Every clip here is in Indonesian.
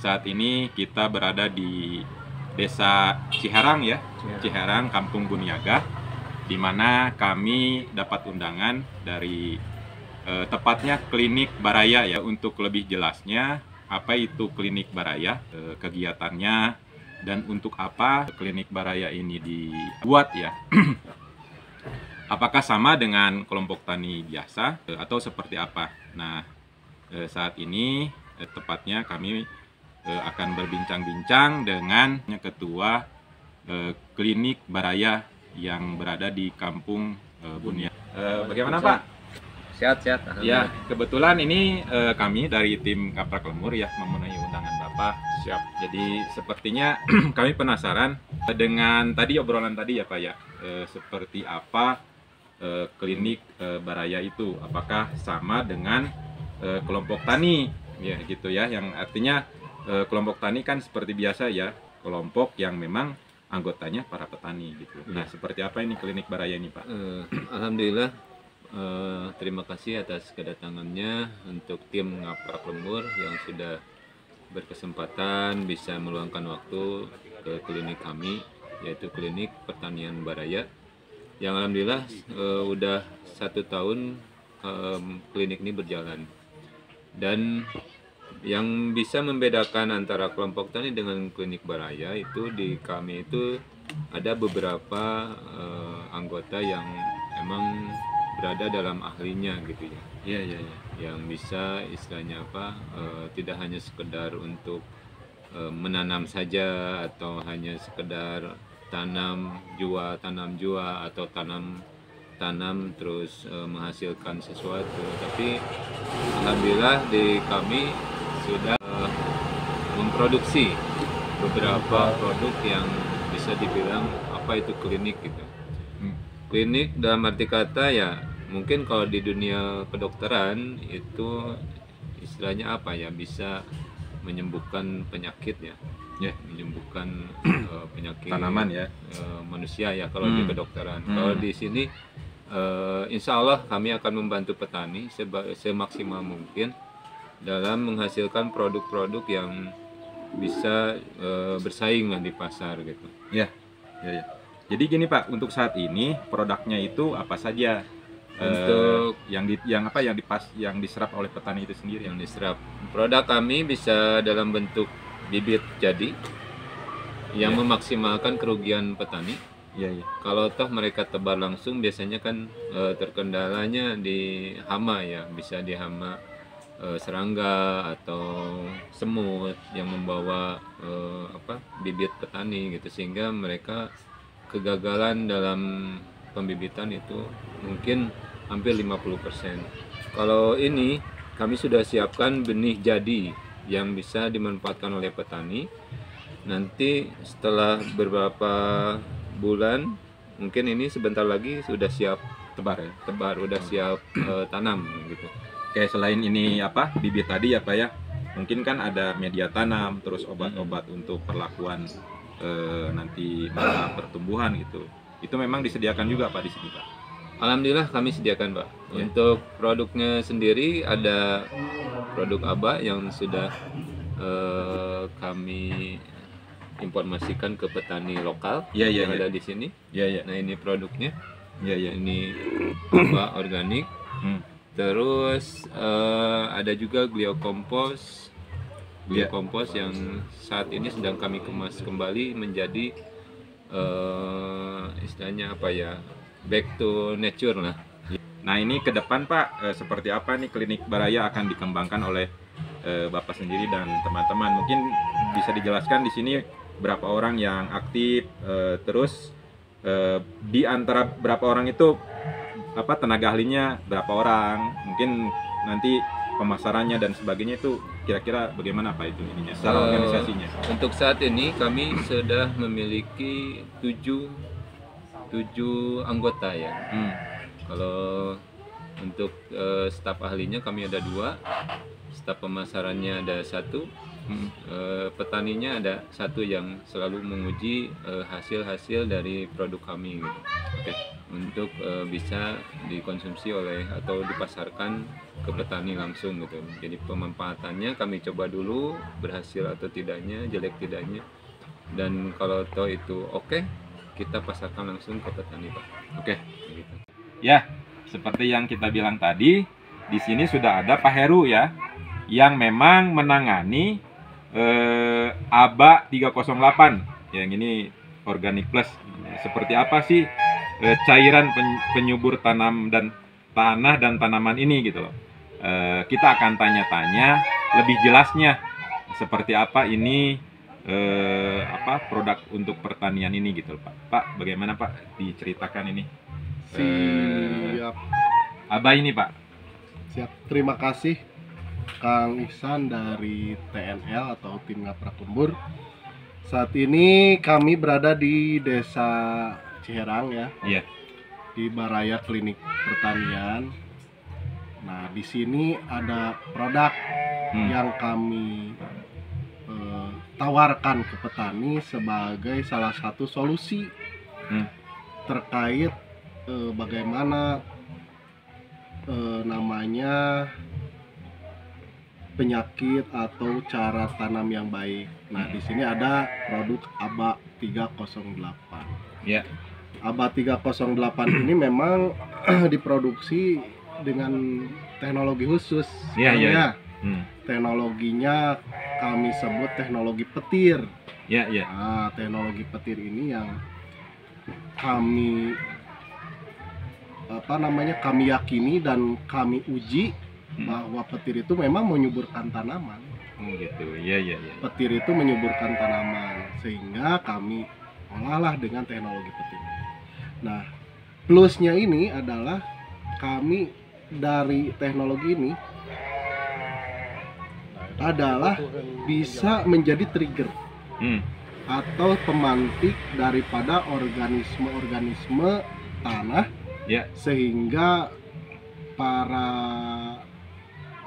saat ini kita berada di Desa Ciherang ya, Ciherang, Kampung Buniaga, di mana kami dapat undangan dari tepatnya Klinik Baraya ya. Untuk lebih jelasnya, apa itu Klinik Baraya, kegiatannya, dan untuk apa Klinik Baraya ini dibuat ya. Apakah sama dengan kelompok tani biasa atau seperti apa? Nah, saat ini tepatnya kami akan berbincang-bincang dengan Ketua Klinik Baraya yang berada di Kampung Buniaga. Bagaimana Pak? Sehat-sehat. Ya, kebetulan ini kami dari tim Kaprak Lemur ya memenuhi undangan Bapak. Siap. Jadi sepertinya kami penasaran dengan tadi obrolan tadi ya Pak ya, seperti apa Klinik Baraya itu? Apakah sama dengan kelompok tani ya gitu ya, yang artinya kelompok tani kan seperti biasa ya, kelompok yang memang anggotanya para petani gitu. Nah, seperti apa ini Klinik Baraya ini Pak? Alhamdulillah, terima kasih atas kedatangannya untuk tim Ngaprak Lembur yang sudah berkesempatan bisa meluangkan waktu ke klinik kami, yaitu Klinik Pertanian Baraya, yang alhamdulillah udah 1 tahun klinik ini berjalan. Dan yang bisa membedakan antara kelompok tani dengan Klinik Baraya itu, di kami itu ada beberapa anggota yang emang berada dalam ahlinya gitu ya. Iya, iya, iya. Yang bisa istilahnya apa, tidak hanya sekedar untuk menanam saja, atau hanya sekedar tanam jual atau tanam terus menghasilkan sesuatu. Tapi alhamdulillah di kami sudah memproduksi beberapa produk yang bisa dibilang apa itu klinik gitu. Klinik dalam arti kata ya, mungkin kalau di dunia kedokteran itu istilahnya apa ya, bisa menyembuhkan penyakit ya, menyembuhkan penyakit Tanaman ya, manusia ya kalau di kedokteran. Kalau di sini insya Allah kami akan membantu petani semaksimal mungkin dalam menghasilkan produk-produk yang bisa bersaing lah di pasar gitu. ya, ya, ya. Jadi gini Pak, untuk saat ini produknya itu apa saja? Untuk yang diserap oleh petani itu sendiri. yang diserap, produk kami bisa dalam bentuk bibit jadi yang memaksimalkan kerugian petani. Iya, iya. Kalau toh mereka tebar langsung, biasanya kan terkendalanya di hama ya, bisa di hama serangga atau semut yang membawa bibit petani gitu, sehingga mereka kegagalan dalam pembibitan itu mungkin hampir 50%. Kalau ini kami sudah siapkan benih jadi yang bisa dimanfaatkan oleh petani. Nanti setelah beberapa bulan, mungkin ini sebentar lagi sudah siap Tebar ya. udah siap tanam gitu. Kayak selain ini bibit tadi ya Pak ya, mungkin kan ada media tanam, terus obat-obat untuk perlakuan nanti masa pertumbuhan gitu. Itu memang disediakan juga Pak di sini Pak? Alhamdulillah kami sediakan Pak. Untuk produknya sendiri ada produk ABA yang sudah kami informasikan ke petani lokal yang ada di sini. Nah, ini produknya. Ini ABA organik. Terus ada juga gliokompos yang saat ini sedang kami kemas kembali menjadi istilahnya apa ya, back to nature lah. Nah, ini ke depan Pak, seperti apa nih Klinik Baraya akan dikembangkan oleh Bapak sendiri dan teman-teman? Mungkin bisa dijelaskan di sini berapa orang yang aktif, terus di antara berapa orang itu tenaga ahlinya berapa orang, mungkin nanti pemasarannya dan sebagainya itu kira-kira bagaimana Pak itu ininya secara organisasinya? Untuk saat ini kami sudah memiliki 7 anggota ya. Kalau untuk staf ahlinya kami ada 2, staf pemasarannya ada 1, petaninya ada 1 yang selalu menguji hasil-hasil dari produk kami gitu. Oke. untuk bisa dikonsumsi oleh atau dipasarkan ke petani langsung gitu. Jadi pemanfaatannya kami coba dulu berhasil atau tidaknya, jelek tidaknya, dan kalau toh itu oke, kita pasarkan langsung ke petani Pak. Oke. Gitu. Ya, seperti yang kita bilang tadi, di sini sudah ada Pak Heru ya, yang memang menangani ABA 308. Yang ini Organic Plus. Seperti apa sih cairan penyubur tanam dan tanah dan tanaman ini gitu loh. Kita akan tanya-tanya lebih jelasnya seperti apa ini produk untuk pertanian ini gitu Pak. Pak, bagaimana Pak diceritakan ini? Siap. ABA ini Pak. Siap. Terima kasih Kang Ihsan dari TNL atau Tim Ngaprak Lembur. Saat ini kami berada di Desa Ciherang ya. Iya. Di Baraya Klinik Pertanian. Nah, di sini ada produk yang kami tawarkan ke petani sebagai salah satu solusi terkait bagaimana namanya penyakit atau cara tanam yang baik. Nah, di sini ada produk ABA 308. Ya. ABA 308 ini memang diproduksi dengan teknologi khusus. Iya. Teknologinya kami sebut teknologi petir. Iya. Nah, teknologi petir ini yang kami kami yakini dan kami uji bahwa petir itu memang menyuburkan tanaman. Gitu. Iya. Petir itu menyuburkan tanaman sehingga kami olahlah dengan teknologi petir. Nah, plusnya ini adalah kami dari teknologi ini adalah bisa menjadi trigger atau pemantik daripada organisme-organisme tanah, sehingga para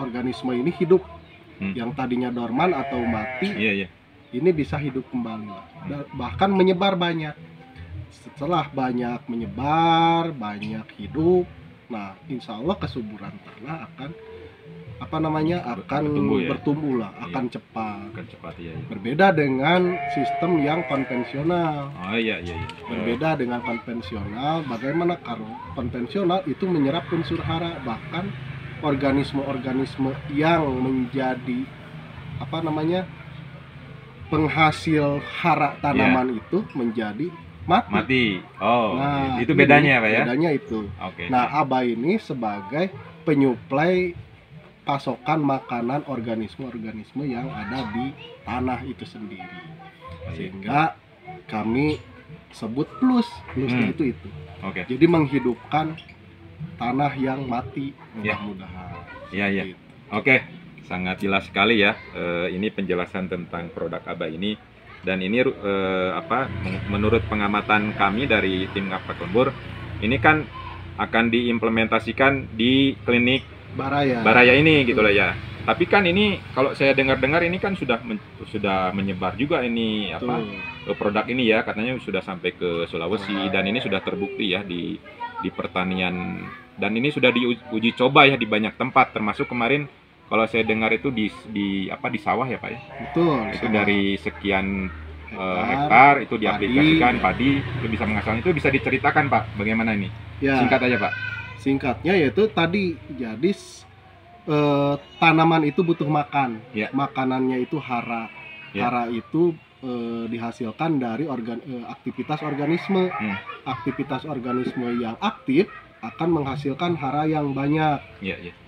organisme ini hidup yang tadinya dorman atau mati, ini bisa hidup kembali, bahkan menyebar banyak. Setelah banyak menyebar, banyak hidup, nah insya Allah kesuburan tanah akan bertumbuh lah, akan cepat. Berbeda dengan sistem yang konvensional. Berbeda dengan konvensional. Bagaimana kalau konvensional itu menyerap unsur hara, bahkan organisme-organisme yang menjadi penghasil hara tanaman itu menjadi mati. Nah, itu bedanya Pak ya? Bedanya itu. Nah, ABA ini sebagai penyuplai pasokan makanan organisme-organisme yang ada di tanah itu sendiri, sehingga kami sebut plusnya itu. Jadi menghidupkan tanah yang mati, mudah-mudahan. Iya. Oke, sangat jelas sekali ya. Ini penjelasan tentang produk ABA ini, dan ini menurut pengamatan kami dari tim Ngaprak Lembur, ini kan akan diimplementasikan di klinik Baraya ini gitu lah ya. Tapi kan ini kalau saya dengar-dengar ini kan sudah menyebar juga ini produk ini ya, katanya sudah sampai ke Sulawesi dan ini sudah terbukti ya di pertanian, dan ini sudah diuji coba ya di banyak tempat, termasuk kemarin kalau saya dengar itu di sawah ya Pak ya. Betul. Itu dari sekian hektar itu diaplikasikan padi itu bisa menghasilkan. Itu bisa diceritakan Pak bagaimana ini? Singkat aja Pak. Singkatnya yaitu tadi, jadi tanaman itu butuh makan, makanannya itu hara. Hara itu dihasilkan dari aktivitas organisme. Aktivitas organisme yang aktif akan menghasilkan hara yang banyak.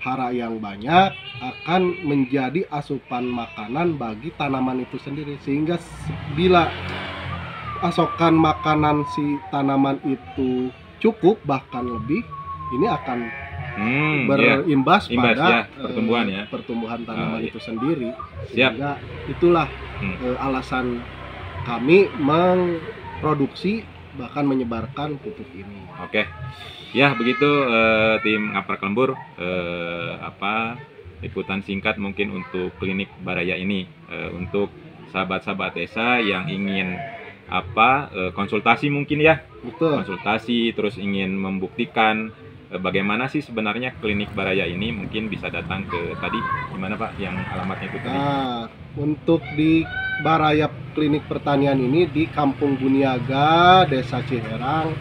Hara yang banyak akan menjadi asupan makanan bagi tanaman itu sendiri, sehingga bila asupan makanan si tanaman itu cukup bahkan lebih, ini akan berimbas pada pertumbuhan tanaman itu sendiri. Sehingga itulah alasan kami memproduksi bahkan menyebarkan pupuk ini. Ya begitu tim Ngaprak Lembur, liputan singkat mungkin untuk klinik Baraya ini, untuk sahabat-sahabat desa yang ingin konsultasi mungkin ya, Betul. konsultasi terus ingin membuktikan bagaimana sih sebenarnya klinik Baraya ini, mungkin bisa datang ke tadi gimana Pak yang alamatnya itu tadi? Nah, untuk di Baraya Klinik Pertanian ini di Kampung Buniaga, Desa Ciherang,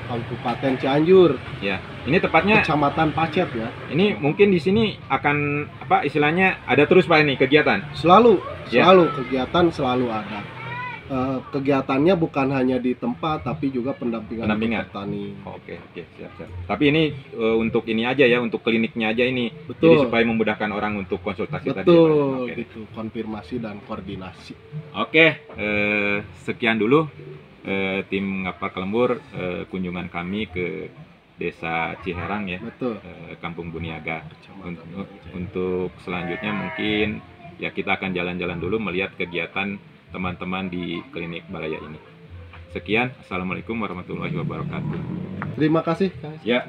Kabupaten Cianjur, Ya, ini tepatnya Kecamatan Pacet ya. ini mungkin di sini akan apa istilahnya ada terus Pak ini kegiatan. Selalu Ya. kegiatan selalu ada. Kegiatannya bukan hanya di tempat tapi juga pendampingan Pendampingan. untuk petani. Oke, siap. Tapi ini untuk ini aja ya, untuk kliniknya aja ini. Jadi Betul. supaya memudahkan orang untuk konsultasi tadi. ya, Pak. Betul, Oke. gitu, konfirmasi dan koordinasi. Oke, sekian dulu tim Ngapak Lembur kunjungan kami ke Desa Ciherang ya, Betul. Kampung Buniaga. Kecamatan Untuk selanjutnya mungkin ya kita akan jalan-jalan dulu melihat kegiatan teman-teman di klinik Baraya ini. Sekian, assalamualaikum warahmatullahi wabarakatuh. Terima kasih, Kang. Ya.